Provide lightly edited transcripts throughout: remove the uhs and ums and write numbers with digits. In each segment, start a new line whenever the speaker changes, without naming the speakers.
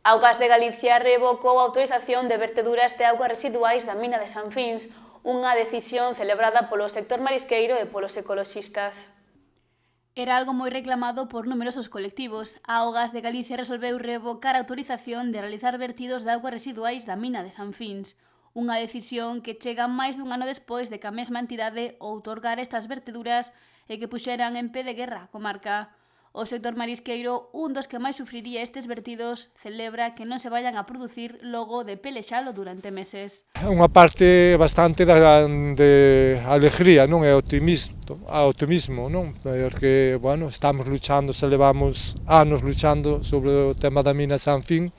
Augas de Galicia revocou a autorización de verteduras de augas residuais da mina de Sanfins, unha decisión celebrada polo sector marisqueiro e polos ecoloxistas. Era algo moi reclamado por numerosos colectivos. A Augas de Galicia resolveu revocar a autorización de realizar vertidos de augas residuais da mina de Sanfins, unha decisión que chega máis dun ano despois de que a mesma entidade outorgar estas verteduras e que puxeran en pé de guerra a comarca. O sector marisqueiro, un dos que máis sufriría estes vertidos, celebra que non se vayan a producir logo de pelexalo durante meses.
Unha parte bastante de alegría, non? E optimismo, non? Porque, bueno, estamos luchando, se levamos anos luchando sobre o tema da mina Sanfín,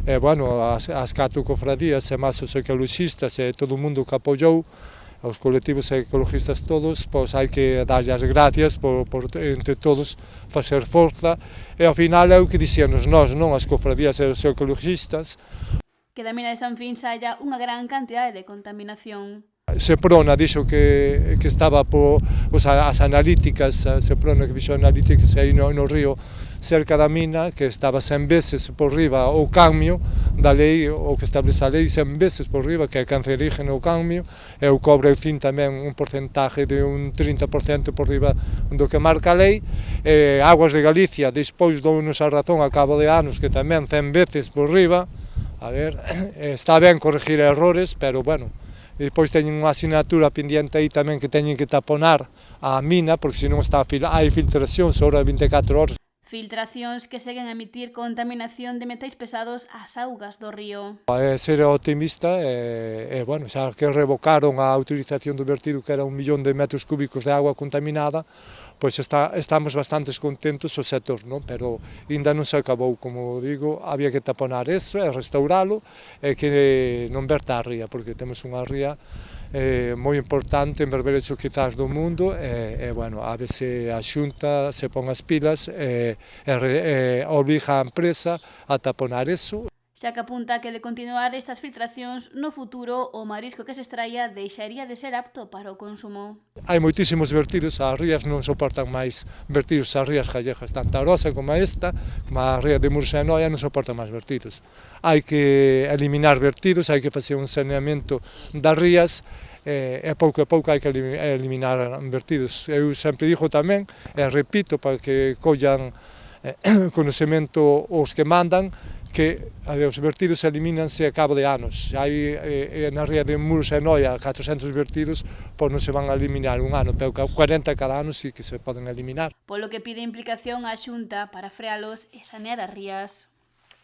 e, bueno, as 4 cofradías e máis os ecoloxistas e todo o mundo que apoiou, aos colectivos ecologistas todos, pois hai que darlle as gracias por entre todos facer forza, e ao final é o que dixemos nós, non, as cofradías e os ecologistas.
Que da mina de Sanfins haya unha gran cantidade de contaminación.
Seprona dixo que estaba as analíticas, Seprona que fixo analíticas aí no río cerca da mina, que estaba 100 veces por riba o cadmio da lei, o que establece a lei, 100 veces por riba, que é cancerígeno o cadmio, e o cobre fin tamén un porcentaje de un 30% por riba do que marca a lei. Augas de Galicia, despois dounos a razón a cabo de anos, que tamén 100 veces por riba. A ver, está ben corregir errores, pero bueno, e depois teñen unha asignatura pendiente aí tamén que teñen que taponar a mina, porque senón hai filtración sobre 24 horas.
Filtracións que seguen a emitir contaminación de metais pesados ás augas do río.
Ser optimista bueno, xa que revocaron a autorización do vertido, que era 1 millón de metros cúbicos de agua contaminada, pois estamos bastante contentos o sector, non? Pero ainda non se acabou, como digo, había que taponar eso e restauralo e que non verta a ría, porque temos unha ría moi importante en berberechos quizás do mundo e bueno, a ver se a Xunta se pon as pilas e obriga a empresa a taponar eso.
Xa que apunta que de continuar estas filtracións no futuro o marisco que se extraia deixaría de ser apto para o consumo.
Hai moitísimos vertidos, as rías non soportan máis vertidos, as rías gallegas, tanto a Rosa como esta, como a ría de Mursa e Noia non soportan máis vertidos. Hai que eliminar vertidos, hai que facer un saneamento das rías, e pouco a pouco hai que eliminar vertidos. Eu sempre digo tamén, e repito, para que collan conocemento os que mandan, que os vertidos elimínanse a cabo de anos. Hai na ría de Mursa e Noia 400 vertidos, pois non se van a eliminar un ano, pero 40 cada ano sí que se poden eliminar.
Polo que pide implicación á Xunta para frealos e sanear as rías.